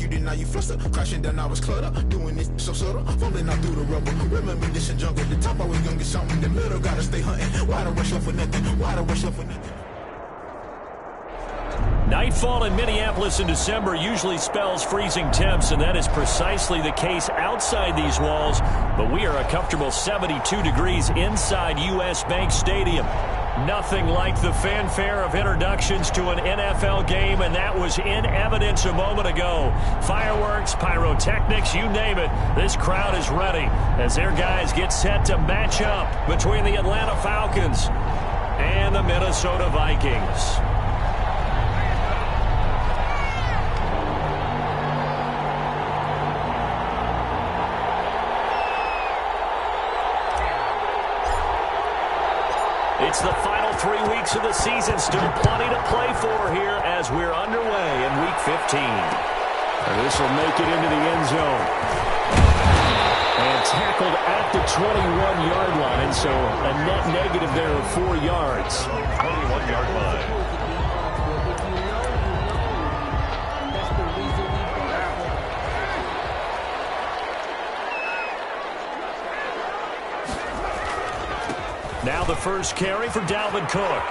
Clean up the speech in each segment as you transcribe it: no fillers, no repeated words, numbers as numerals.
executing, now you fluster. Crashing down, I was cluttered. Doing this so subtle, falling out through the rubble. Remember this and jungle. The top, I was young and something. In the middle, gotta stay hunting. Why the rush up for nothing? Why the rush up for nothing? Nightfall in Minneapolis in December usually spells freezing temps, and that is precisely the case outside these walls. But we are a comfortable 72 degrees inside U.S. Bank Stadium. Nothing like the fanfare of introductions to an NFL game, and that was in evidence a moment ago. Fireworks, pyrotechnics, you name it. This crowd is ready as their guys get set to match up between the Atlanta Falcons and the Minnesota Vikings. It's the final 3 weeks of the season. Still plenty to play for here as we're underway in Week 15. And this will make it into the end zone. And tackled at the 21-yard line, so a net negative there of 4 yards. 21-yard line. Now the first carry for Dalvin Cook.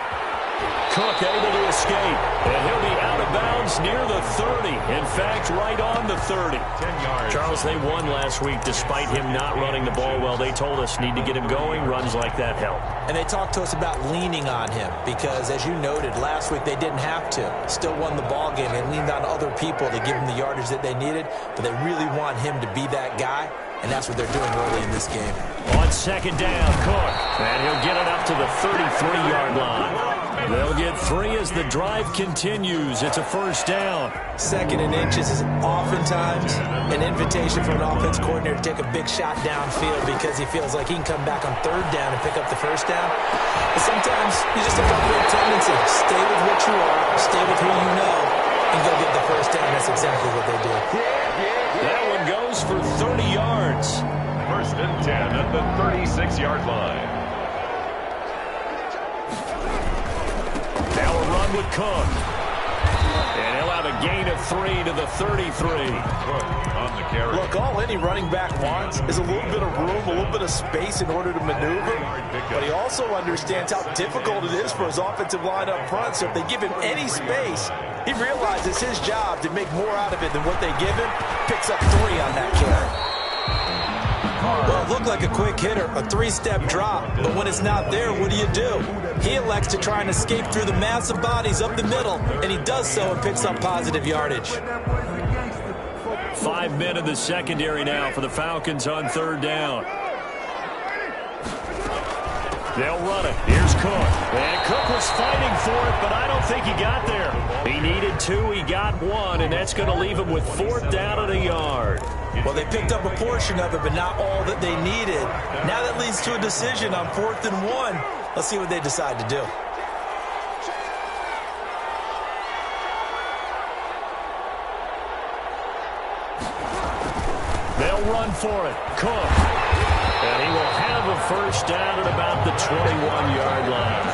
Cook able to escape, and he'll be out of bounds near the 30. In fact, right on the 30. 10 yards. Charles, they won last week despite him not running the ball well. They told us need to get him going. Runs like that help. And they talked to us about leaning on him because, as you noted, last week they didn't have to. Still won the ball game. They leaned on other people to give him the yardage that they needed, but they really want him to be that guy, and that's what they're doing early in this game. On second down, Cook, and he'll get it up to the 33-yard line. They'll get 3 as the drive continues. It's a first down. Second and inches is oftentimes an invitation for an offense coordinator to take a big shot downfield because he feels like he can come back on third down and pick up the first down. But sometimes you just have a great tendency. Stay with what you are, stay with who you know, and go get the first down. That's exactly what they do. That one goes for 30 yards. First and 10 at the 36-yard line. Now a run with Cook. And he'll have a gain of 3 to the 33. Cook on the carry. Look, all any running back wants is a little bit of room, a little bit of space in order to maneuver. But he also understands how difficult it is for his offensive line up front. So if they give him any space, he realizes his job to make more out of it than what they give him. Picks up 3 on that carry. Well, it looked like a quick hitter, a 3-step drop, but when it's not there, what do? He elects to try and escape through the massive bodies up the middle, and he does so and picks up positive yardage. 5 men in the secondary now for the Falcons on third down. They'll run it. Here's Cook. And Cook was fighting for it, but I don't think he got there. He needed 2, he got 1, and that's going to leave him with 4th down and a yard. Well, they picked up a portion of it, but not all that they needed. Now that leads to a decision on 4th and 1. Let's see what they decide to do. They'll run for it. Cook. And he will have a first down at about the 21-yard line.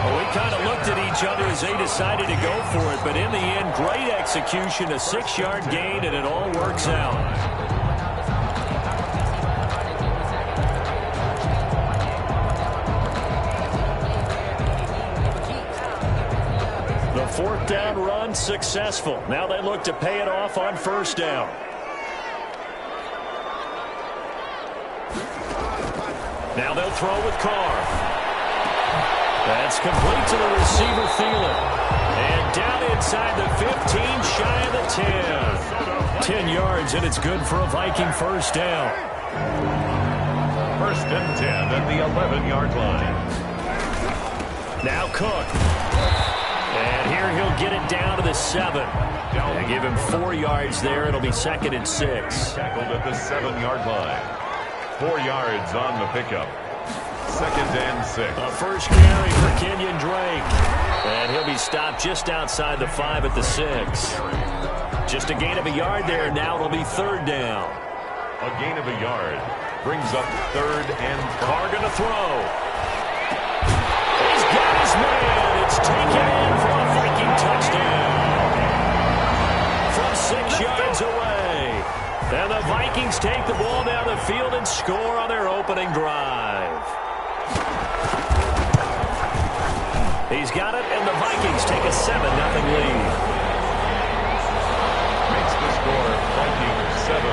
Well, we kind of looked at each other as they decided to go for it, but in the end, great execution, a 6-yard gain, and it all works out. The 4th down run successful. Now they look to pay it off on first down. Now they'll throw with Carr. That's complete to the receiver, Thielen. And down inside the 15, shy of the 10. 10 yards, and it's good for a Viking first down. First and 10 at the 11-yard line. Now Cook. And here he'll get it down to the 7. And give him 4 yards there. It'll be 2nd and 6. Tackled at the 7-yard line. 4 yards on the pickup. 2nd and 6. A first carry for Kenyon Drake. And he'll be stopped just outside the 5 at the 6. Just a gain of a yard there. Now it'll be 3rd down. A gain of a yard. Brings up 3rd and 5. Carr going to throw. He's got his man. It's taken in for a Viking touchdown. From 6 yards Yards away. And the Vikings take the ball down the field and score on their opening drive. He's got it, and the Vikings take a 7-0 lead. Makes the score Vikings 7.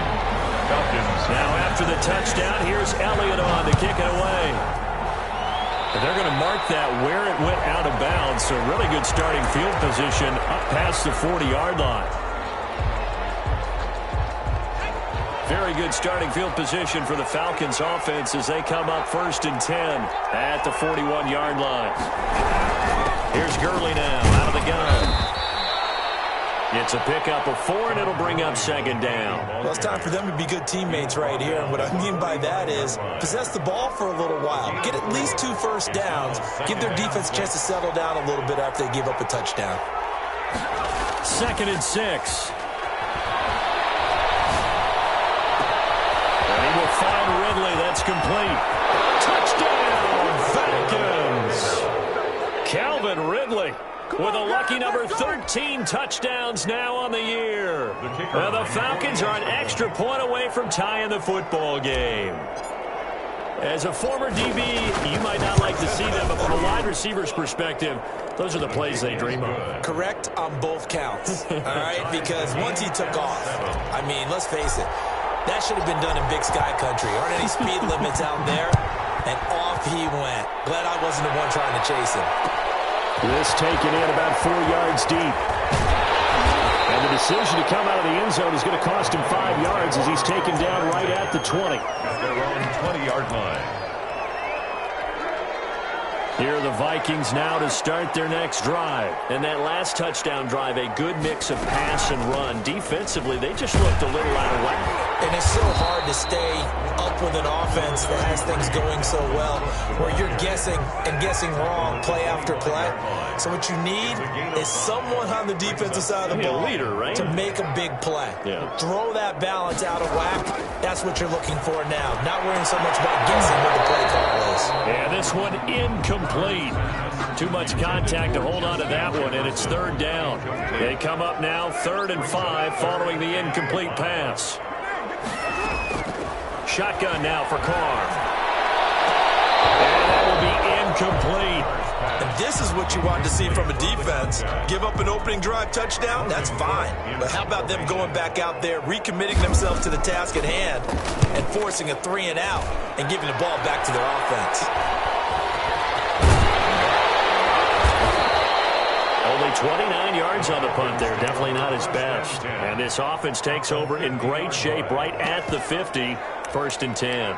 Falcons. Now after the touchdown, here's Elliott on to kick it away. And they're going to mark that where it went out of bounds. So really good starting field position up past the 40-yard line. Very good starting field position for the Falcons offense as they come up 1st and 10 at the 41-yard line. Here's Gurley now out of the gun. It's a pickup of 4, and it'll bring up 2nd down. Well, it's time for them to be good teammates right here. And what I mean by that is possess the ball for a little while. Get at least 2 first downs. Give their defense a chance to settle down a little bit after they give up a touchdown. 2nd and 6. And he will find Ridley. That's complete. Touchdown, Falcons. Calvin Ridley with a lucky number 13 touchdowns now on the year. Now the Falcons are an extra point away from tying the football game. As a former DB, you might not like to see them, but from a wide receiver's perspective, those are the plays they dream of. Correct on both counts, all right? Because once he took off, I mean, let's face it, that should have been done in Big Sky Country. Aren't any speed limits out there? And off he went. Glad I wasn't the one trying to chase him. This taken in about 4 yards deep. And the decision to come out of the end zone is going to cost him 5 yards as he's taken down right at the 20. At their own 20-yard line. Here are the Vikings now to start their next drive. And that last touchdown drive, a good mix of pass and run. Defensively, they just looked a little out of whack. And it's so hard to stay up with an offense that has things going so well, where you're guessing and guessing wrong play after play. So what you need is someone on the defensive side of the ball, leader, right? to make a big play. Yeah. Throw that balance out of whack. That's what you're looking for now. Not worrying so much about guessing what the play call is. And this one incomplete. Too much contact to hold on to that one, and it's 3rd down. They come up now 3rd and 5 following the incomplete pass. Shotgun now for Carr. And that will be incomplete. And this is what you want to see from a defense. Give up an opening drive touchdown, that's fine. But how about them going back out there, recommitting themselves to the task at hand, and forcing a 3-and-out and giving the ball back to their offense. Only 29 yards on the punt there. Definitely not his best. And this offense takes over in great shape right at the 50. 1st and 10.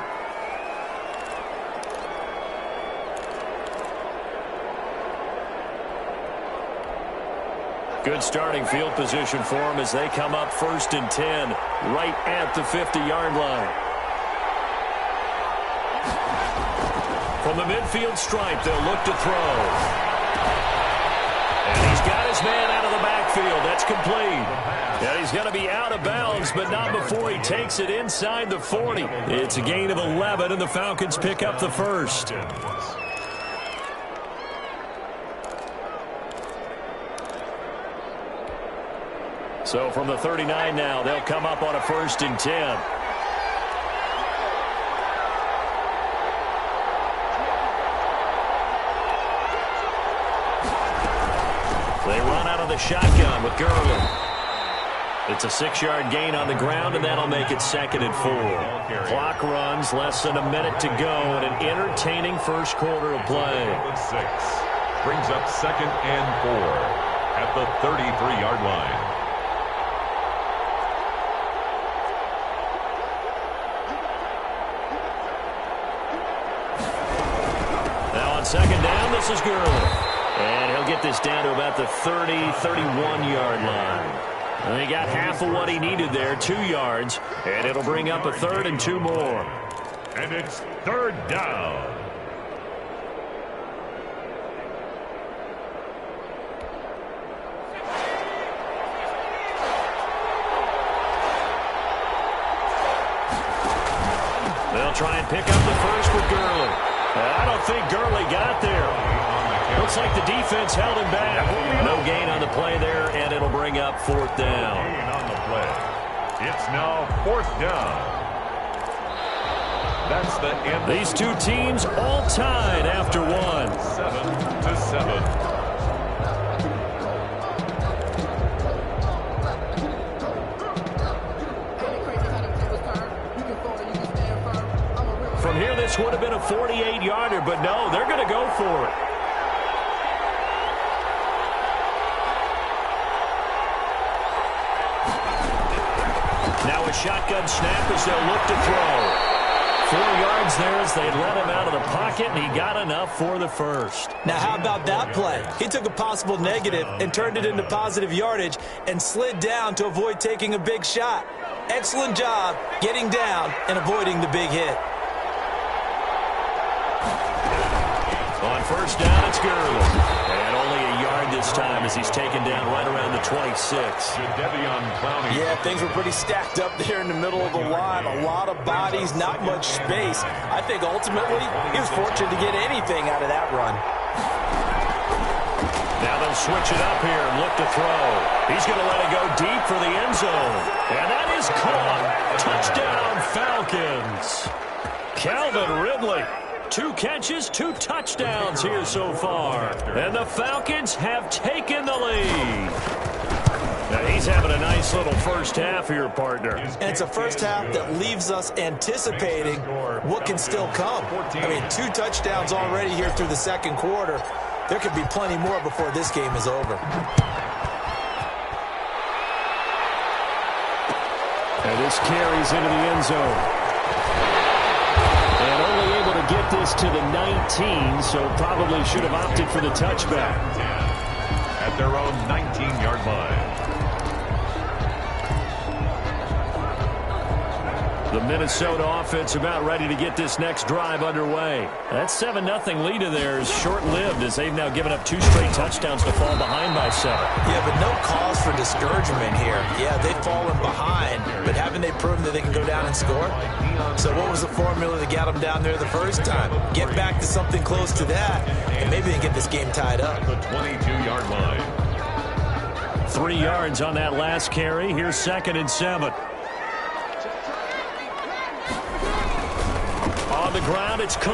Good starting field position for them as they come up 1st and 10 right at the 50-yard line. From the midfield stripe, they'll look to throw. And he's got his man out of the backfield. That's complete. And he's going to be out of bounds, but not before he takes it inside the 40. It's a gain of 11, and the Falcons pick up the first. So from the 39 now, they'll come up on a 1st and 10. They run out of the shotgun with Gurley. It's a 6-yard gain on the ground, and that'll make it 2nd and 4. Clock runs, less than a minute to go, and an entertaining first quarter of play. 6 brings up 2nd and 4 at the 33-yard line. Now on 2nd down, this is Gurley. And he'll get this down to about the 30, 31-yard line. And he got half of what he needed there, 2 yards. And it'll bring up a 3rd and 2 more. And it's 3rd down. They'll try and pick up the first with Gurley. I don't think Gurley got there. Looks like the defense held him back. No gain on the play there, and it'll bring up 4th down. On the play. It's now 4th down. That's the end. These two teams all tied after one. 7-7. From here, this would have been a 48-yarder, but no, they're going to go for it. Now a shotgun snap as they'll look to throw. 4 yards there as they let him out of the pocket, and he got enough for the first. Now, how about that play? He took a possible negative and turned it into positive yardage and slid down to avoid taking a big shot. Excellent job getting down and avoiding the big hit. On first down, it's Gurley. And only a yard this time as he's taken down right around the 26. Yeah, things were pretty stacked up there in the middle of the line. A lot of bodies, not much space. I think ultimately he was fortunate to get anything out of that run. Now they'll switch it up here and look to throw. He's going to let it go deep for the end zone. And that is caught. Touchdown, Falcons. Calvin Ridley. 2 catches, 2 touchdowns here so far. And the Falcons have taken the lead. Now he's having a nice little first half here, partner. And it's a first half that leaves us anticipating what can still come. I mean, 2 touchdowns already here through the second quarter. There could be plenty more before this game is over. And this carries into the end zone. And only able to get this to the 19, so probably should have opted for the touchback. At their own 19-yard line. The Minnesota offense about ready to get this next drive underway. That 7-0 lead of theirs short-lived as they've now given up 2 straight touchdowns to fall behind by 7. Yeah, but no cause for discouragement here. Yeah, they've fallen behind, but haven't they proven that they can go down and score? So what was the formula that got them down there the first time? Get back to something close to that, and maybe they get this game tied up. The 22-yard line. 3 yards on that last carry. Here's 2nd and 7. On the ground, it's Cook.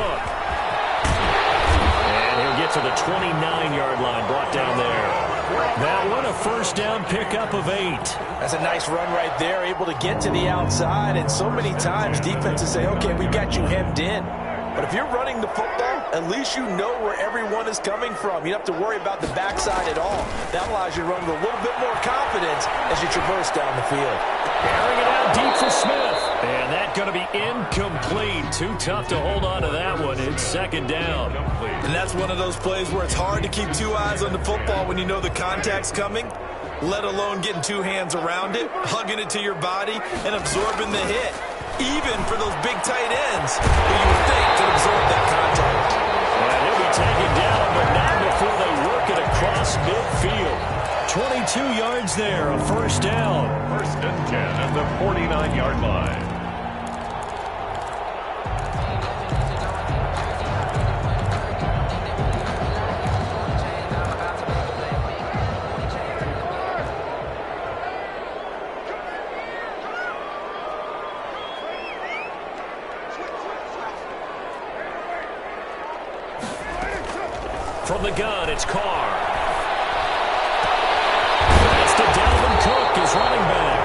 And he'll get to the 29-yard line, brought down there. That one, a first down pickup of 8. That's a nice run right there, able to get to the outside. And so many times defenses say, okay, we got you hemmed in. But if you're running the football, at least you know where everyone is coming from. You don't have to worry about the backside at all. That allows you to run with a little bit more confidence as you traverse down the field. Carrying it out deep for Smith. And that's going to be incomplete. Too tough to hold on to that one. It's 2nd down. And that's one of those plays where it's hard to keep 2 eyes on the football when you know the contact's coming, let alone getting 2 hands around it, hugging it to your body, and absorbing the hit. Even for those big tight ends who you would think could absorb that contact. And he'll be taken down, but not before they work it across midfield. 22 yards there, a first down. 1st and 10 at the 49-yard line. From the gun, it's Carr. That's to Dalvin Cook, his running back.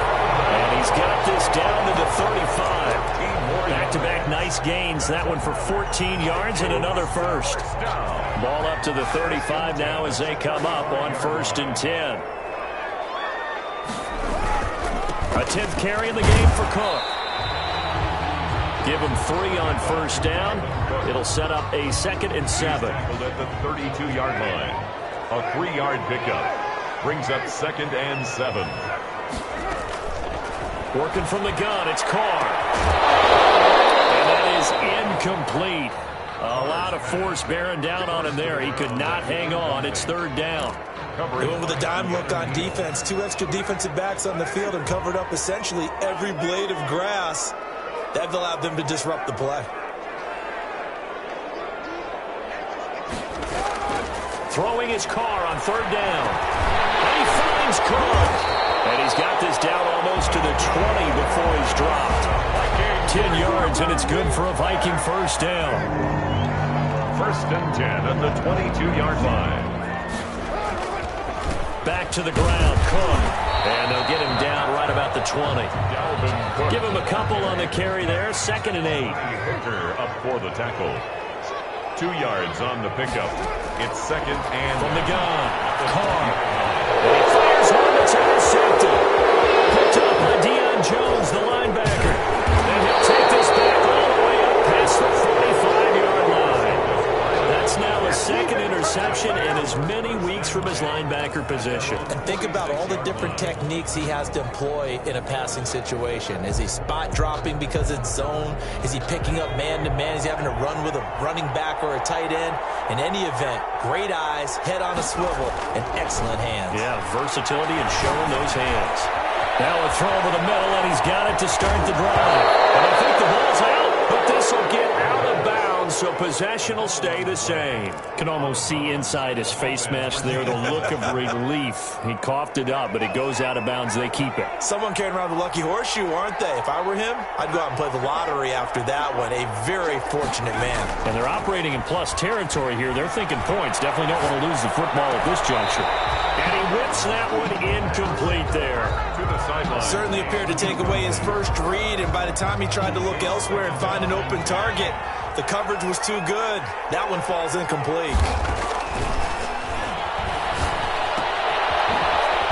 And he's got this down to the 35. Back-to-back nice gains. That one for 14 yards and another first. Ball up to the 35 now as they come up on 1st and 10. A 10th carry in the game for Cook. Give him 3 on first down. It'll set up a 2nd and 7. At the 32-yard line. A 3-yard pickup. Brings up 2nd and 7. Working from the gun, it's Carr. And that is incomplete. A lot of force bearing down on him there. He could not hang on. It's 3rd down. They went with a dime look on defense. 2 extra defensive backs on the field and covered up essentially every blade of grass. That allowed them to disrupt the play. Throwing his Carr on 3rd down. And he finds Cook. And he's got this down almost to the 20 before he's dropped. 10 yards, and it's good for a Viking first down. 1st and 10 at the 22-yard line. Back to the ground, Cook. And they'll get him down right about the 20. Give him a couple on the carry there. 2nd and 8. Hooker up for the tackle. 2 yards on the pickup. It's 2nd and... From the gun, Carr. And he fires one that's intercepted. Picked up by Deion Jones, the linebacker. And he'll take this back all the way up past the 45-yard line. That's now his 2nd interception in as many weeks from his linebacker position. And think about all the different techniques he has to employ in a passing situation. Is he spot dropping because it's zone? Is he picking up man-to-man? Is he having to run with a running back or a tight end? In any event, great eyes, head on a swivel, and excellent hands. Yeah, versatility and showing those hands. Now a throw over the middle, and he's got it to start the drive. And I think the ball's out, but this will get out of bounds, so possession will stay the same. Can almost see inside his face mask there the look of relief. He coughed it up, but it goes out of bounds. They keep it. Someone carrying around the lucky horseshoe, aren't they? If I were him, I'd go out and play the lottery after that one. A very fortunate man. And they're operating in plus territory here. They're thinking points. Definitely don't want to lose the football at this juncture. And he whips that one incomplete there. To the sideline. Certainly appeared to take away his first read, and by the time he tried to look elsewhere and find an open target, the coverage was too good. That one falls incomplete.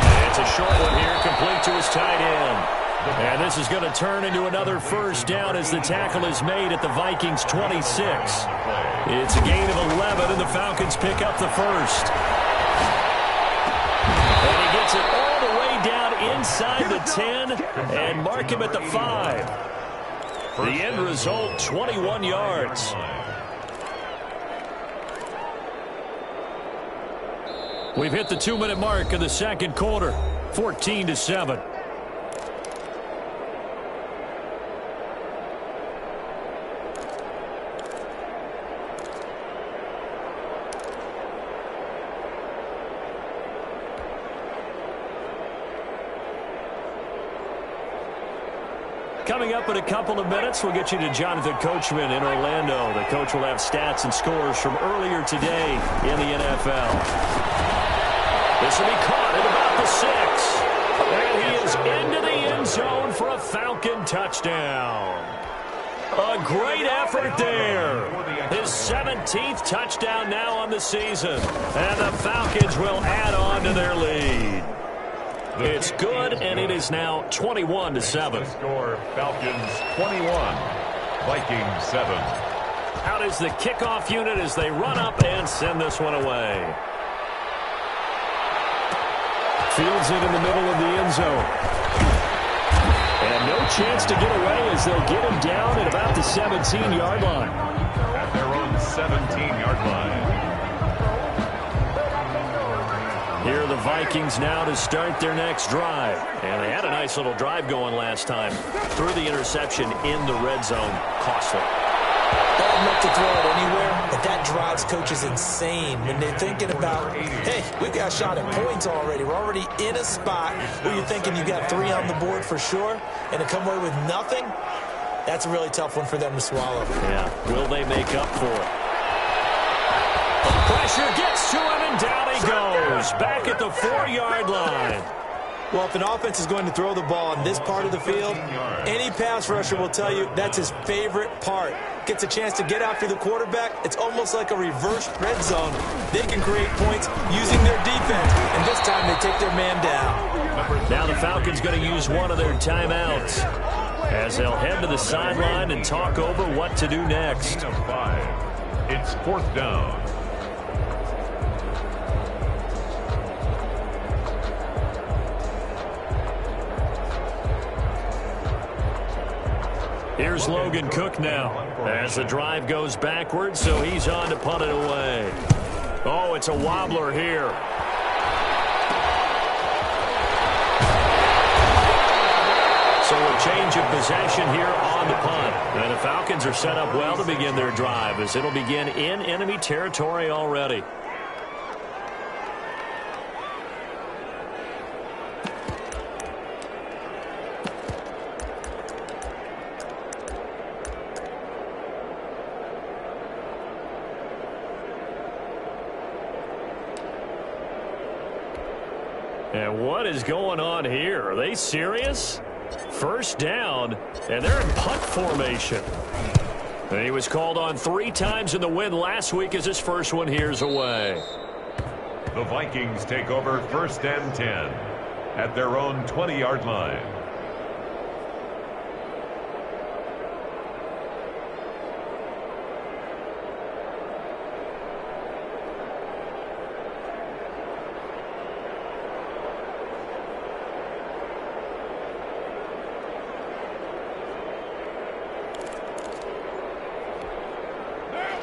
And it's a short one here, complete to his tight end. And this is going to turn into another first down as the tackle is made at the Vikings' 26. It's a gain of 11, and the Falcons pick up the first. And he gets it all the way down inside the 10 and mark him at the 5. The end result, 21 yards. We've hit the 2-minute mark of the second quarter, 14-7. Coming up in a couple of minutes, we'll get you to Jonathan Coachman in Orlando. The coach will have stats and scores from earlier today in the NFL. This will be caught at about the 6. And he is into the end zone for a Falcon touchdown. A great effort there. His 17th touchdown now on the season. And the Falcons will add on to their lead. It's good, and it is now 21-7. Score, Falcons 21, Vikings 7. Out is the kickoff unit as they run up and send this one away. Fields it in the middle of the end zone. And no chance to get away as they'll get him down at about the 17-yard line. At their own 17-yard line. Here are the Vikings now to start their next drive. And they had a nice little drive going last time. Threw the interception in the red zone. Costly. Bad enough to throw it anywhere, but that drives coaches insane when they're thinking about, hey, we've got a shot at points already. We're already in a spot where you're thinking you got 3 on the board for sure, and to come away with nothing, that's a really tough one for them to swallow. Yeah. Will they make up for it? Pressure gets to him, and down he goes. Back at the 4-yard line. Well, if an offense is going to throw the ball in this part of the field, any pass rusher will tell you that's his favorite part. Gets a chance to get after the quarterback. It's almost like a reverse red zone. They can create points using their defense, and this time they take their man down. Now the Falcons going to use one of their timeouts as they'll head to the sideline and talk over what to do next. It's 4th down. Here's Logan Cook now as the drive goes backwards, so he's on to punt it away. Oh, it's a wobbler here. So a change of possession here on the punt. And the Falcons are set up well to begin their drive as it'll begin in enemy territory already. And what is going on here? Are they serious? First down, and they're in punt formation. And he was called on 3 times in the win last week as his first one here's away. The Vikings take over 1st and 10 at their own 20-yard line.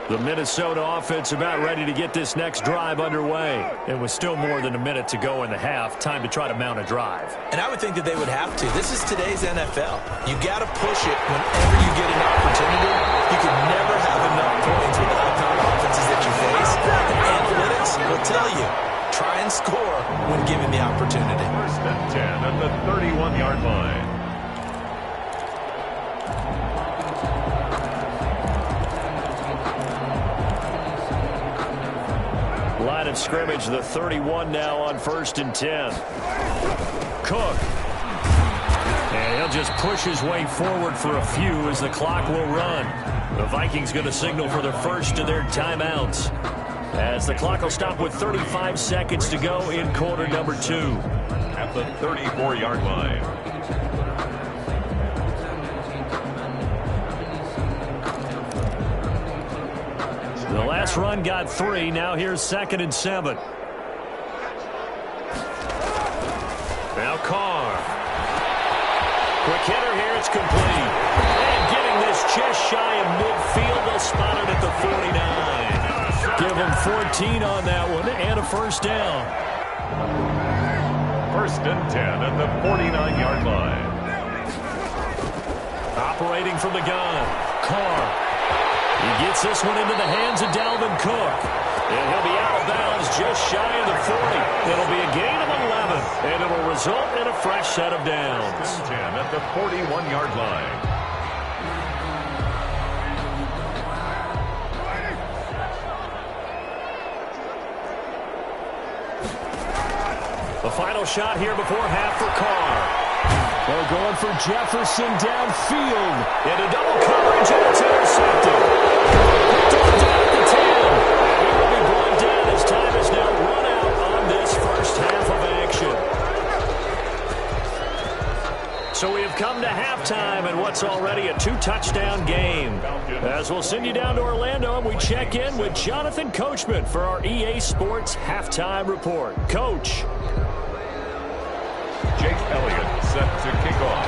The Minnesota offense about ready to get this next drive underway. It was still more than a minute to go in the half. Time to try to mount a drive. And I would think that they would have to. This is today's NFL. You got to push it whenever you get an opportunity. You can never have enough points with the high-powered offenses that you face. And analytics will tell you, try and score when given the opportunity. 1st and 10 at the 31-yard line. Line of scrimmage, the 31 now on 1st and 10. Cook. And he'll just push his way forward for a few as the clock will run. The Vikings going to signal for the first of their timeouts, as the clock will stop with 35 seconds to go in quarter number 2. At the 34-yard line. The last run got 3. Now here's 2nd and 7. Now Carr. Quick hitter here. It's complete. And getting this just shy of midfield. They'll spot it at the 49. Give them 14 on that one and a first down. 1st and 10 at the 49-yard line. Operating from the gun. Carr. He gets this one into the hands of Dalvin Cook. And he'll be out of bounds just shy of the 40. It'll be a gain of 11. And it'll result in a fresh set of downs. 1st and 10 at the 41-yard line. The final shot here before half for Carr. They're going for Jefferson downfield. Into double coverage, and it's intercepted. Picked off down at the 10. He will be brought down as time is now run out on this first half of action. So we have come to halftime in what's already a 2-touchdown game. As we'll send you down to Orlando, and we check in with Jonathan Coachman for our EA Sports Halftime Report. Coach. Jake Elliott set to kick off.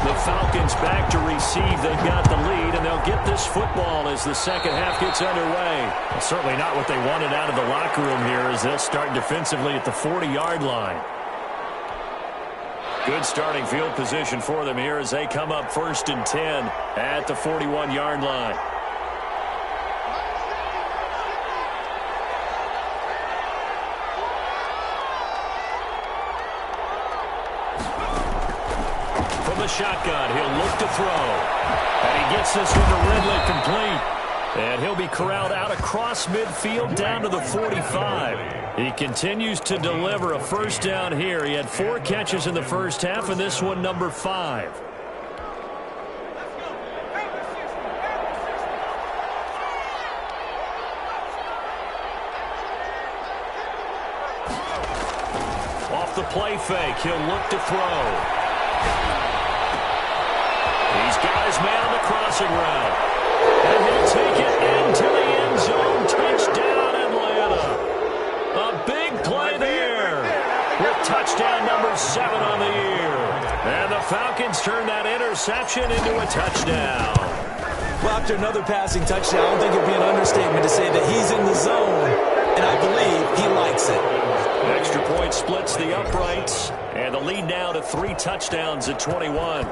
The Falcons back to receive. They've got the lead, and they'll get this football as the second half gets underway. Well, certainly not what they wanted out of the locker room here, as they'll start defensively at the 40-yard line. Good starting field position for them here as they come up 1st and 10 at the 41-yard line. Shotgun, he'll look to throw, and he gets this one to Ridley complete, and he'll be corralled out across midfield down to the 45. He continues to deliver a first down here. He had 4 catches in the first half, and this one number 5. Off the play fake, he'll look to throw. He's got his man on the crossing route. And he'll take it into the end zone. Touchdown, Atlanta. A big play there with touchdown number 7 on the year. And the Falcons turn that interception into a touchdown. Well, after another passing touchdown, I don't think it would be an understatement to say that he's in the zone, and I believe he likes it. Extra point splits the uprights, and the lead now to 3 touchdowns at 21.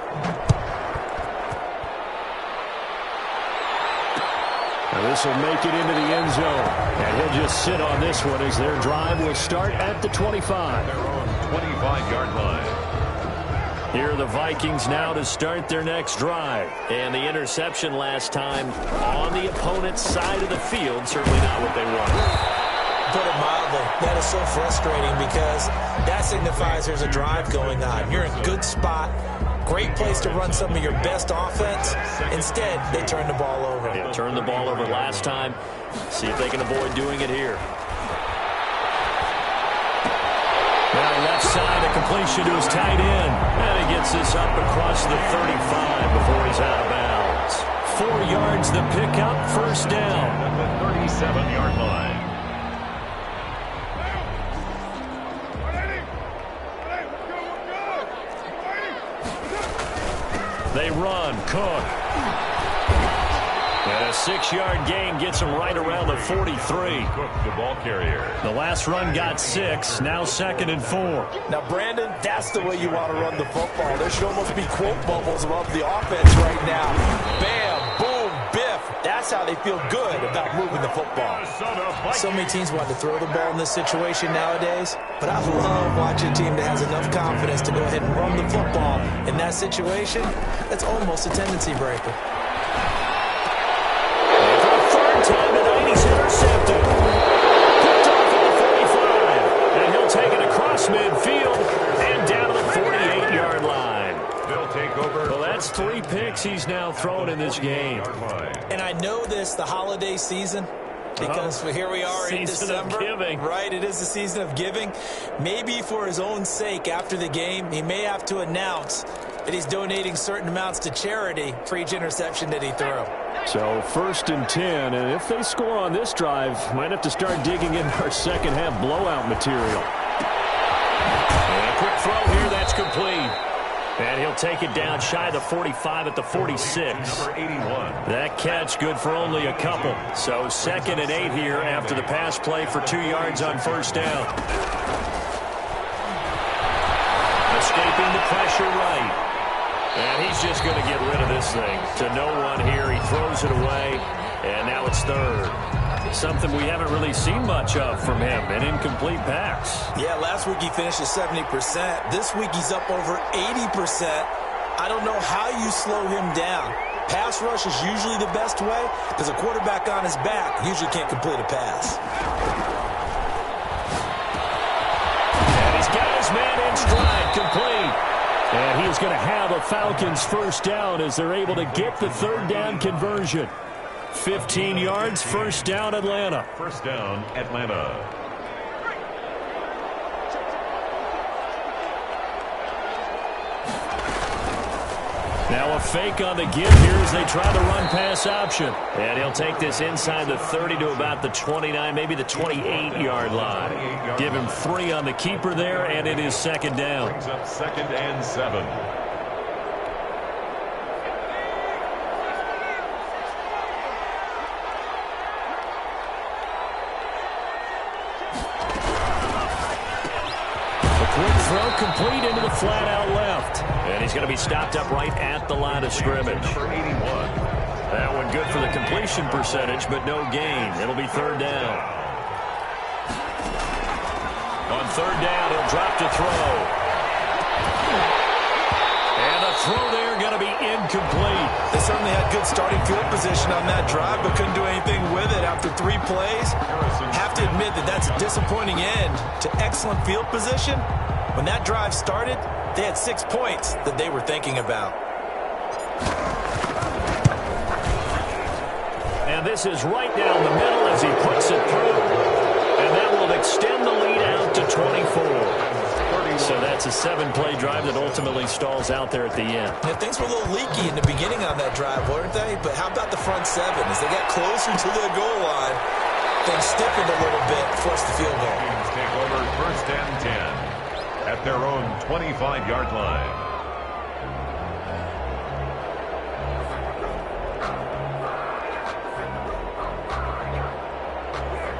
Now this will make it into the end zone, and he'll just sit on this one as their drive will start at the 25. Their own 25-yard line. Here are the Vikings now to start their next drive. And the interception last time on the opponent's side of the field, certainly not what they wanted. put it mildly. That is so frustrating because that signifies there's a drive going on. You're in a good spot. Great place to run some of your best offense. Instead, they turn the ball over. Yeah, turned the ball over last time. See if they can avoid doing it here. Now left side, a completion to his tight end. And he gets this up across the 35 before he's out of bounds. 4 yards the pickup, first down. At the 37-yard line. They run, Cook. And a 6-yard gain gets him right around the 43. Cook, the ball carrier. The last run got 6, now 2nd and 4. Now, Brandon, that's the way you want to run the football. There should almost be quote bubbles above the offense right now. Bam, boom, biff. That's how they feel good about moving the football. So many teams want to throw the ball in this situation nowadays, but I love watching a team that has enough confidence to go ahead and run the football. In that situation, that's almost a tendency breaker. Time tonight, he's intercepted. Picked off at the 45. And he'll take it across midfield and down to the 48-yard line. They'll take over. Well, that's 3 picks he's now thrown in this game. And I know this, the holiday season, because here we are in December. Season of giving. Right, it is the season of giving. Maybe for his own sake after the game, he may have to announce that he's donating certain amounts to charity for each interception that he threw. So 1st and 10, and if they score on this drive, might have to start digging in our second half blowout material. And a quick throw here, that's complete. And he'll take it down shy of the 45 at the 46. Number 81. That catch good for only a couple. So 2nd and 8 here after the pass play for 2 yards on first down. Escaping the pressure right. And he's just going to get rid of this thing. To no one here, he throws it away. And now it's 3rd. Something we haven't really seen much of from him, an incomplete pass. Yeah, last week he finished at 70%. This week he's up over 80%. I don't know how you slow him down. Pass rush is usually the best way because a quarterback on his back usually can't complete a pass. And he's got his man in stride, complete. And he is going to have a Falcons first down as they're able to get the 3rd down conversion. 15 yards, first down, Atlanta. First down, Atlanta. Now a fake on the give here as they try the run-pass option. And he'll take this inside the 30 to about the 29, maybe the 28-yard line. Give him 3 on the keeper there, and it is 2nd down. Brings up 2nd and 7. Quick throw complete into the flat out left. And he's going to be stopped up right at the line of scrimmage. Number 81. That one good for the completion percentage, but no gain. It'll be 3rd down. On 3rd down, he'll drop to throw. And the throw there going to be incomplete. They certainly had good starting field position on that drive, but couldn't do anything with it after 3 plays. Have to admit that that's a disappointing end to excellent field position. When that drive started, they had 6 points that they were thinking about. And this is right down the middle as he puts it through. And that will extend the lead out to 24. So that's a 7-play drive that ultimately stalls out there at the end. Yeah, things were a little leaky in the beginning on that drive, weren't they? But how about the front 7? As they got closer to the goal line, things stiffened a little bit, forced the field goal. Falcons take over 1st and 10 at their own 25-yard line.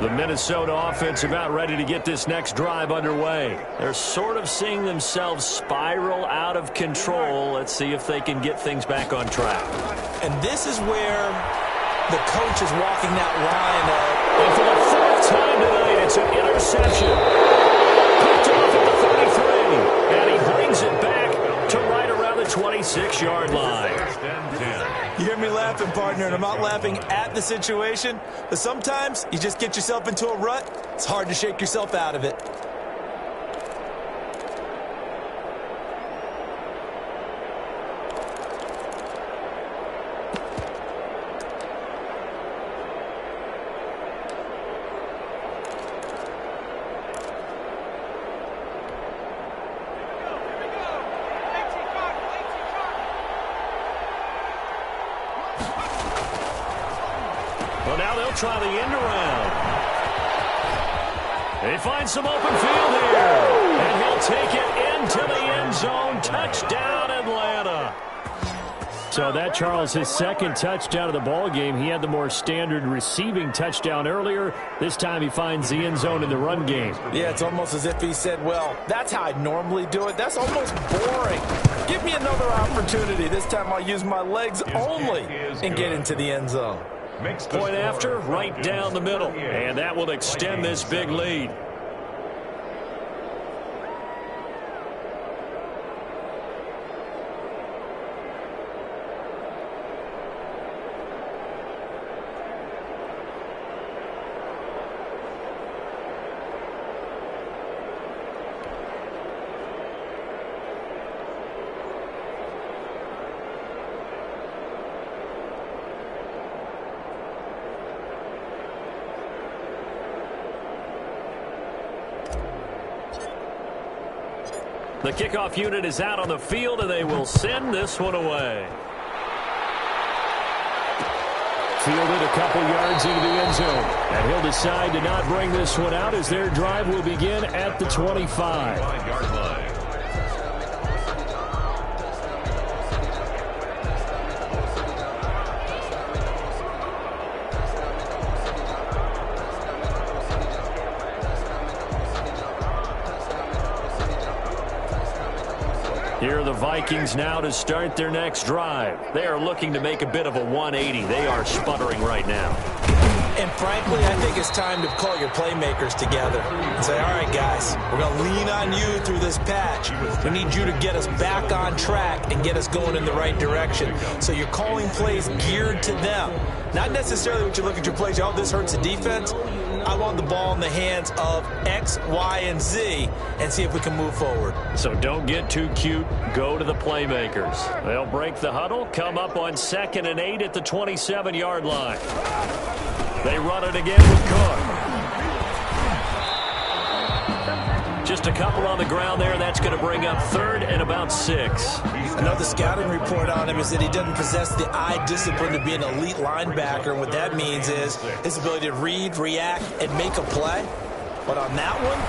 The Minnesota offense about ready to get this next drive underway. They're sort of seeing themselves spiral out of control. Let's see if they can get things back on track. And this is where the coach is walking that line of, and for the 4th time tonight, it's an interception. Picked off at the 33. And he brings it back to right around the 26-yard line. You hear me laughing, partner, and I'm not laughing at the situation, but sometimes you just get yourself into a rut. It's hard to shake yourself out of it. Well, now they'll try the end around. They find some open field here. And he'll take it into the end zone. Touchdown, Atlanta. So that, Charles, his second touchdown of the ball game. He had the more standard receiving touchdown earlier. This time he finds the end zone in the run game. Yeah, it's almost as if he said, well, that's how I normally do it. That's almost boring. Give me another opportunity. This time I'll use my legs only and get into the end zone. Point after, right down the middle. And that will extend this big lead. The kickoff unit is out on the field, and they will send this one away. Fielded a couple yards into the end zone. And he'll decide to not bring this one out as their drive will begin at the 25-yard line. Here are the Vikings now to start their next drive. They are looking to make a bit of a 180. They are sputtering right now. And frankly, I think it's time to call your playmakers together and say, all right, guys, we're going to lean on you through this patch. We need you to get us back on track and get us going in the right direction. So you're calling plays geared to them. Not necessarily what you look at your plays, oh, this hurts the defense. I want the ball in the hands of X, Y, and Z and see if we can move forward. So don't get too cute. Go to the playmakers. They'll break the huddle, come up on 2nd and 8 at the 27-yard line. They run it again with Cook. Just a couple on the ground there. That's going to bring up 3rd and about 6. Another scouting report on him is that he doesn't possess the eye discipline to be an elite linebacker. And what that means is his ability to read, react, and make a play. But on that one,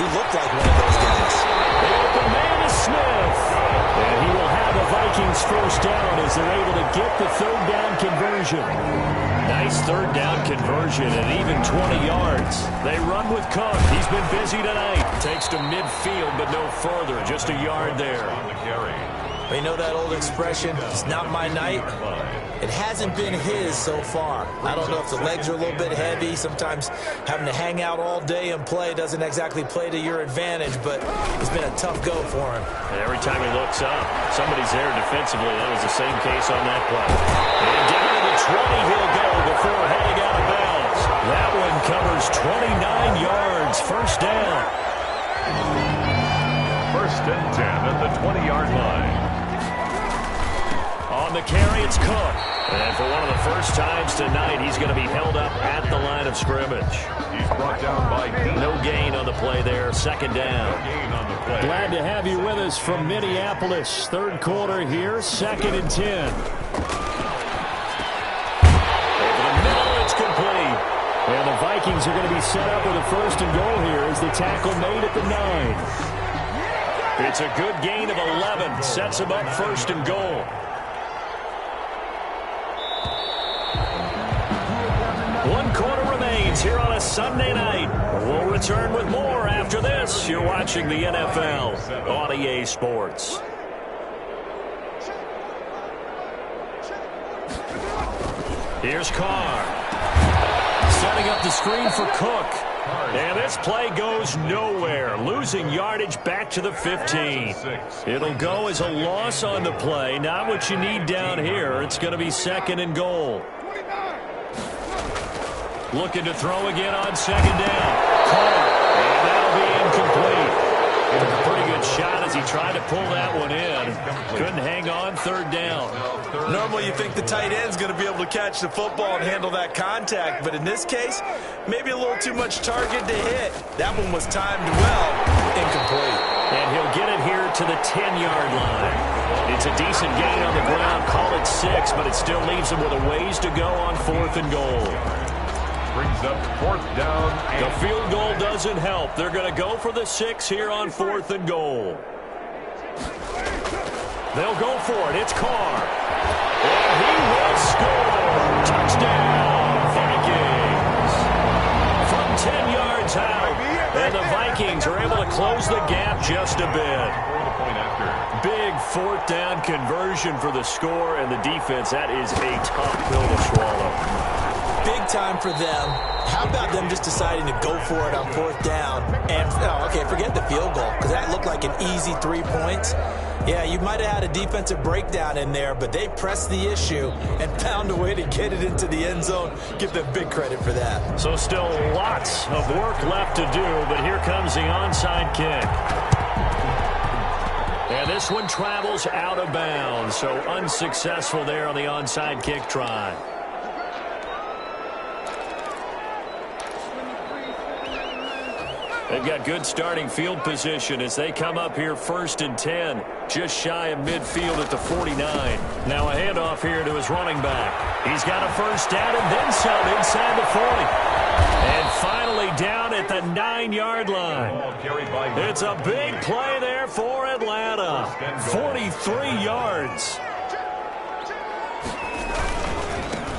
he looked like one of those guys. The open man is Smith. And he will have the Vikings first down as they're able to get the 3rd down conversion. Nice 3rd down conversion and even 20 yards. They run with Cook. He's been busy tonight. Takes to midfield, but no further. Just a yard there. On the carry. You know that old expression, it's not my night? It hasn't been his so far. I don't know if the legs are a little bit heavy. Sometimes having to hang out all day and play doesn't exactly play to your advantage, but it's been a tough go for him. And every time he looks up, somebody's there defensively. That was the same case on that play. And down to the 20 he'll go before heading out of bounds. That one covers 29 yards. First down. 1st and 10 at the 20-yard line. On the carry, it's Cook. And for one of the first times tonight, he's going to be held up at the line of scrimmage. He's brought down by no gain on the play there. 2nd down. No gain on the play. Glad to have you with us from Minneapolis. 3rd quarter here, 2nd and 10. Over the middle, it's complete. And the Vikings are going to be set up with a 1st and goal here as the tackle made at the 9. It's a good gain of 11. Sets him up 1st and goal. One quarter remains here on a Sunday night. We'll return with more after this. You're watching the NFL on EA Sports. Here's Carr. Setting up the screen for Cook. And this play goes nowhere, losing yardage back to the 15. It'll go as a loss on the play, not what you need down here. It's going to be 2nd and goal. Looking to throw again on 2nd down. And that'll be incomplete. Took a pretty good shot as he tried to pull that one in. Couldn't hang on 3rd down. Normally you think the tight end's going to be able to catch the football and handle that contact, but in this case, maybe a little too much target to hit. That one was timed well, incomplete. And he'll get it here to the 10-yard line. It's a decent gain on the ground, call it 6, but it still leaves him with a ways to go on 4th and goal. Brings up 4th down. The field goal doesn't help. They're going to go for the 6 here on 4th and goal. They'll go for it. It's Carr. And he will score. Touchdown, Vikings. From 10 yards out. And the Vikings are able to close the gap just a bit. Big 4th down conversion for the score, and the defense, that is a tough pill to swallow. Big time for them. How about them just deciding to go for it on 4th down? And, okay, forget the field goal, because that looked like an easy 3 points. Yeah, you might have had a defensive breakdown in there, but they pressed the issue and found a way to get it into the end zone. Give them big credit for that. So still lots of work left to do, but here comes the onside kick. And this one travels out of bounds, so unsuccessful there on the onside kick try. They've got good starting field position as they come up here 1st and 10, just shy of midfield at the 49. Now a handoff here to his running back. He's got a 1st down and then some inside the 40. And finally down at the 9-yard line. It's a big play there for Atlanta. 43 yards.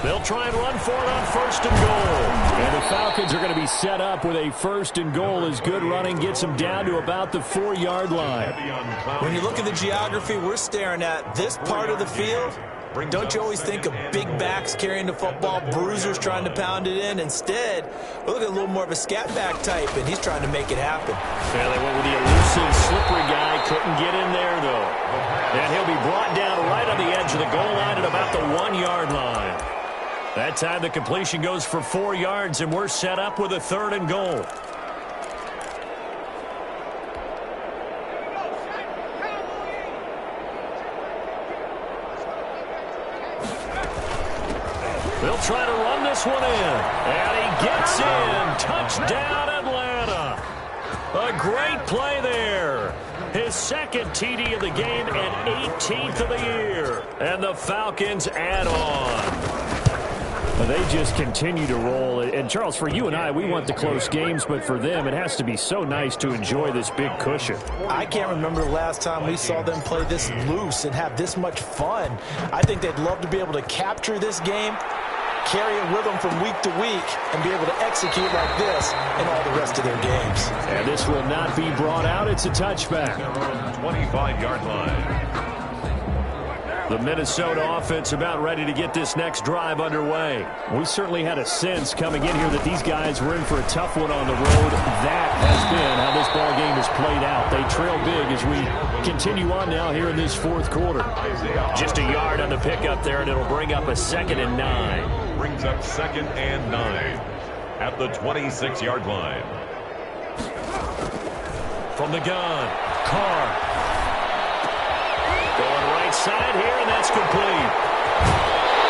They'll try and run for it on 1st and goal. And the Falcons are going to be set up with a 1st and goal as good running gets them down to about the 4-yard line. When you look at the geography we're staring at, this part of the field, don't you always think of big backs carrying the football, bruisers trying to pound it in? Instead, we're looking at a little more of a scat back type, and he's trying to make it happen. Yeah, they went with the elusive, slippery guy. Couldn't get in there, though. And he'll be brought down right on the edge of the goal line at about the 1-yard line. That time the completion goes for 4 yards, and we're set up with a 3rd and goal. They'll try to run this one in. And he gets in. Touchdown, Atlanta. A great play there. His 2nd TD of the game and 18th of the year. And the Falcons add on. They just continue to roll. And, Charles, for you and I, we want the close games, but for them, it has to be so nice to enjoy this big cushion. I can't remember the last time we saw them play this loose and have this much fun. I think they'd love to be able to capture this game, carry it with them from week to week, and be able to execute like this in all the rest of their games. And this will not be brought out. It's a touchback. 25-yard line. The Minnesota offense about ready to get this next drive underway. We certainly had a sense coming in here that these guys were in for a tough one on the road. That has been how this ball game has played out. They trail big as we continue on now here in this 4th quarter. Just a yard on the pickup there, and it'll bring up a 2nd and 9. Brings up 2nd and 9 at the 26-yard line. From the gun, Carr. Going right side here, and that's complete.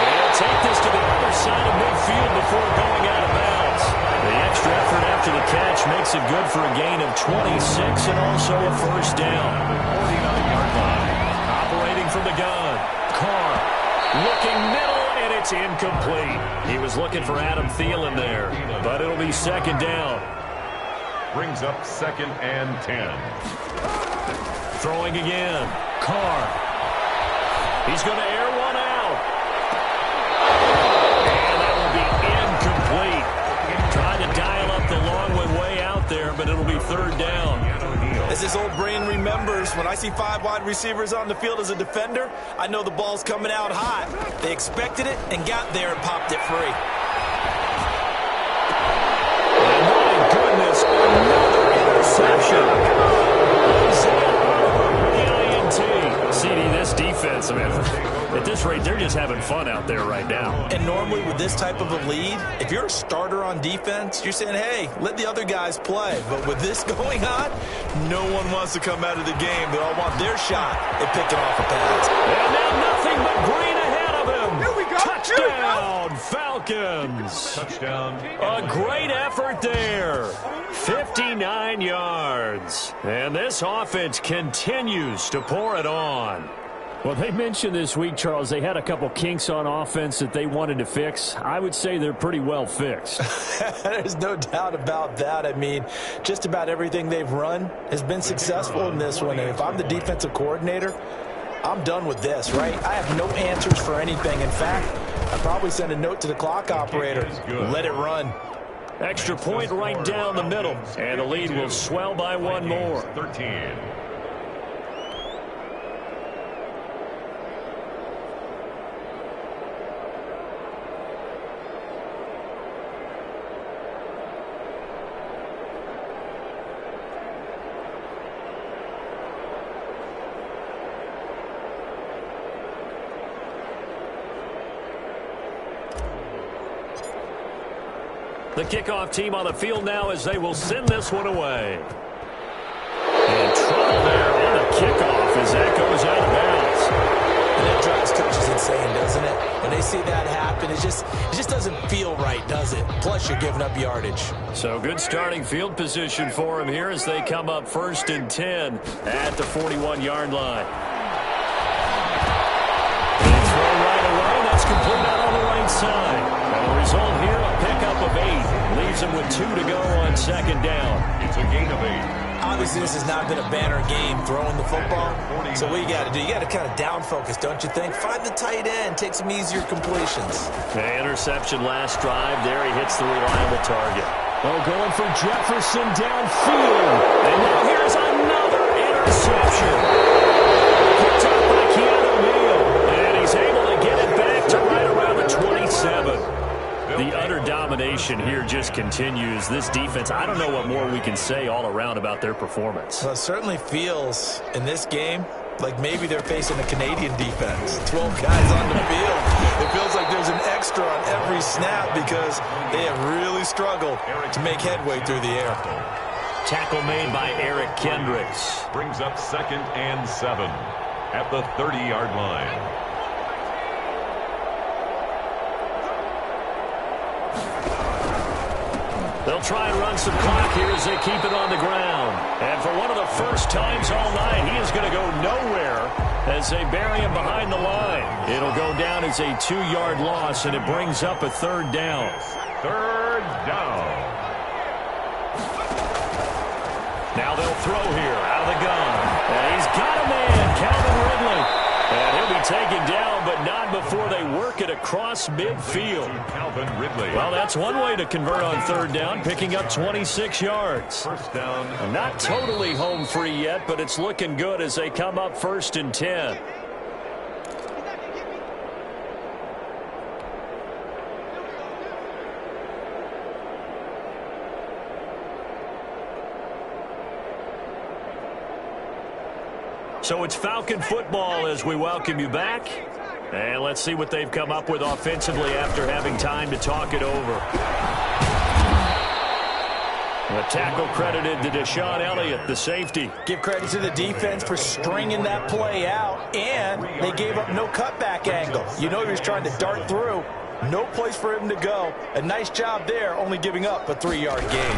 They'll take this to the other side of midfield before going out of bounds. The extra effort after the catch makes it good for a gain of 26 and also a 1st down. 49-yard line. Operating from the gun. Carr looking middle, and it's incomplete. He was looking for Adam Thielen there, but it'll be 2nd down. Brings up 2nd and 10. Throwing again. Carr. He's going to air one out. And that will be incomplete. Trying to dial up the long one way out there, but it'll be 3rd down. As this old brain remembers, when I see 5 wide receivers on the field as a defender, I know the ball's coming out hot. They expected it and got there and popped it free. And what a good pass. Another interception. CD, this defense, man, at this rate, they're just having fun out there right now. And normally with this type of a lead, if you're a starter on defense, you're saying, hey, let the other guys play. But with this going on, no one wants to come out of the game. They all want their shot at picking off a pass. And now nothing but green ahead of him. Here we go. Touchdown, Falcons. Touchdown. A great effort there. 59 yards. And this offense continues to pour it on. Well, they mentioned this week, Charles, they had a couple kinks on offense that they wanted to fix. I would say they're pretty well fixed. There's no doubt about that. I mean, just about everything they've run has been successful in this one. And if I'm the defensive coordinator, I'm done with this, right? I have no answers for anything. In fact, I'd probably send a note to the clock operator. Let it run. Extra point right down the middle. And the lead will swell by one more. 13. The kickoff team on the field now as they will send this one away. And trouble there on the kickoff as that goes out of bounds. And that drives coaches insane, doesn't it? When they see that happen, it just doesn't feel right, does it? Plus, you're giving up yardage. So good starting field position for them here as they come up 1st and 10 at the 41-yard line. And throw right away. That's complete out on the right side. And the result here, a pickup of 8. Leaves them with 2 to go on 2nd down. It's a gain of 8. Obviously, this has not been a banner game throwing the football. So what you got to do, you got to kind of down focus, don't you think? Find the tight end, take some easier completions. Okay, interception last drive. There he hits the reliable target. Oh, going for Jefferson downfield. And now here's another interception. Picked up by Keanu Neal. And he's able to get it back to right around the 27. The utter domination here just continues. This defense, I don't know what more we can say all around about their performance. Well, it certainly feels in this game like maybe they're facing a Canadian defense. 12 guys on the field. It feels like there's an extra on every snap because they have really struggled to make headway through the air. Tackle made by Eric Kendricks. Brings up 2nd and 7 at the 30-yard line. They'll try and run some clock here as they keep it on the ground. And for one of the first times all night, he is going to go nowhere as they bury him behind the line. It'll go down as a 2-yard loss, and it brings up a 3rd down. 3rd down. Now they'll throw here out of the gun. And he's got a man, Calvin Ridley. And he'll be taken down, but not before they work it across midfield. Calvin Ridley. Well, that's one way to convert on 3rd down, picking up 26 yards. 1st down. Not totally home free yet, but it's looking good as they come up 1st and 10. So it's Falcon football as we welcome you back. And let's see what they've come up with offensively after having time to talk it over. A tackle credited to Deshaun Elliott, the safety. Give credit to the defense for stringing that play out, and they gave up no cutback angle. You know he was trying to dart through. No place for him to go. A nice job there, only giving up a 3-yard gain.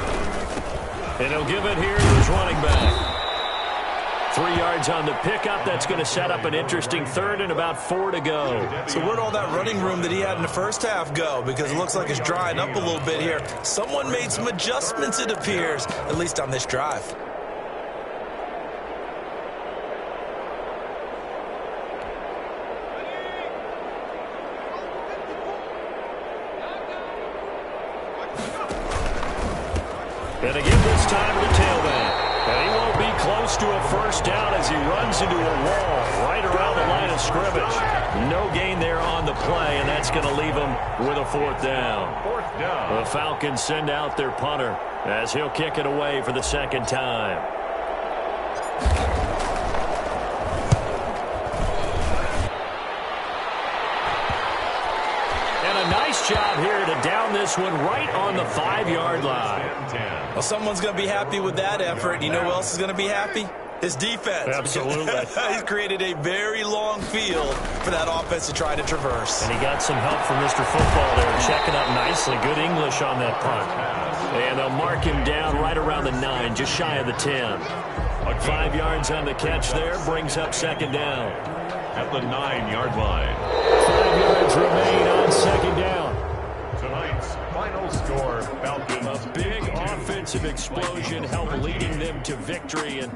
And he'll give it here to his running back. 3 yards on the pickup. That's going to set up an interesting 3rd and about 4 to go. So where'd all that running room that he had in the first half go? Because it looks like it's drying up a little bit here. Someone made some adjustments, it appears, at least on this drive. And again this time to the tailback. And he won't be close to a 1st down as he runs into a wall right around the line of scrimmage. No gain there on the play, and that's going to leave them with a fourth down. Fourth down. The Falcons send out their punter as he'll kick it away for the second time. Nice job here to down this one right on the 5-yard line. Well, someone's going to be happy with that effort. You know who else is going to be happy? His defense. Absolutely. He's created a very long field for that offense to try to traverse. And he got some help from Mr. Football there, checking up nicely. Good English on that punt. And they'll mark him down right around the 9, just shy of the 10. 5 yards on the catch there, brings up second down. At the 9-yard line. 5 yards remain on second down. Tonight's final score, Falcons. A big offensive explosion helped leading them to victory. And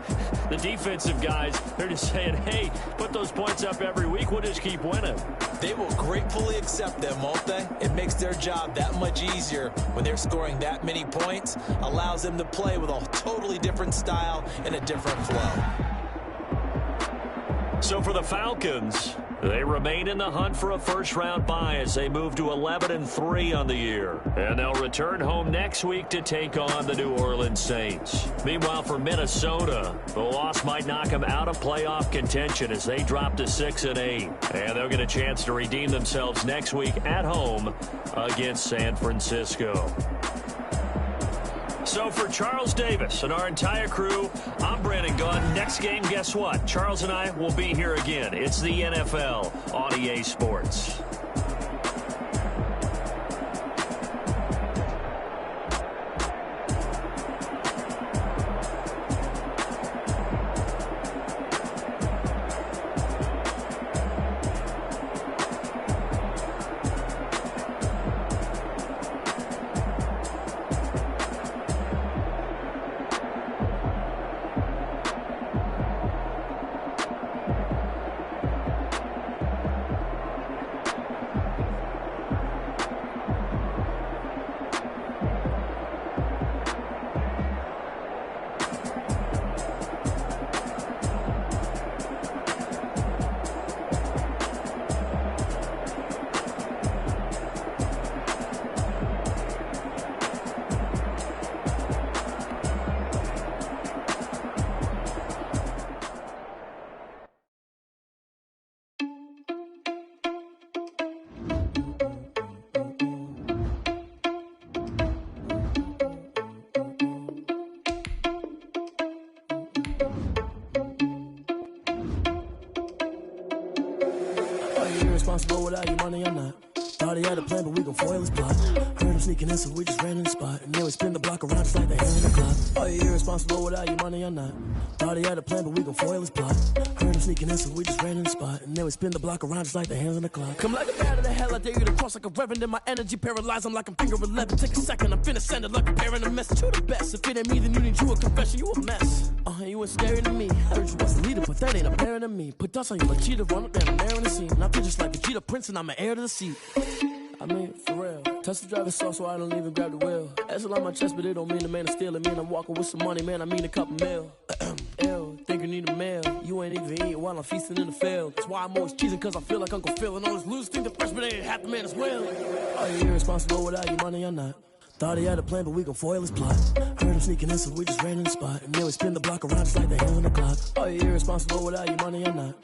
the defensive guys, they're just saying, hey, put those points up every week. We'll just keep winning. They will gratefully accept them, won't they? It makes their job that much easier when they're scoring that many points. Allows them to play with a totally different style and a different flow. So for the Falcons, they remain in the hunt for a first-round bye as they move to 11-3 on the year. And they'll return home next week to take on the New Orleans Saints. Meanwhile, for Minnesota, the loss might knock them out of playoff contention as they drop to 6-8. And they'll get a chance to redeem themselves next week at home against San Francisco. So for Charles Davis and our entire crew, I'm Brandon Gunn. Next game, guess what? Charles and I will be here again. It's the NFL on EA Sports. Responsible without your money or not. Thought he had a plan, but we gon' foil his plot. Heard him sneaking in, so we just ran in the spot. And then we spin the block around just like the hand in the clock. Are you irresponsible without your money or not? Thought he had a plan, but we gon' foil his plot. Heard him sneaking in, so we just ran in the spot. And then we spin the block around just like the hands on the clock. Come like a bat of the hell, I dare you to cross like a reverend. And my energy paralyzed, I'm like I'm finger 11. Take a second, I'm finna send it like a parent a message. You the best, if it ain't me, then you need you a confession. You a mess. You ain't scary to me. Heard you was the leader, but that ain't apparent to me. Put dust on you like cheetah, run up there, I'm there in the scene. And I feel just like a cheetah prince, and I'm an heir to the seat. I mean, for real. Touch the driver's soft, so I don't even grab the wheel. That's on my chest, but it don't mean the man is stealing. Mean I'm walking with some money, man, I mean a couple mil. Ew, think you need a meal. You ain't even eating while I'm feasting in the field. That's why I'm always cheesing, cause I feel like Uncle Phil. And all those losers think the freshman ain't half the man as well. Are you irresponsible without your money or not? Thought he had a plan, but we gon' foil his plot. Heard him sneaking in, so we just ran in the spot. And then we spin the block around just like the hands on the clock. Are you irresponsible without your money or not?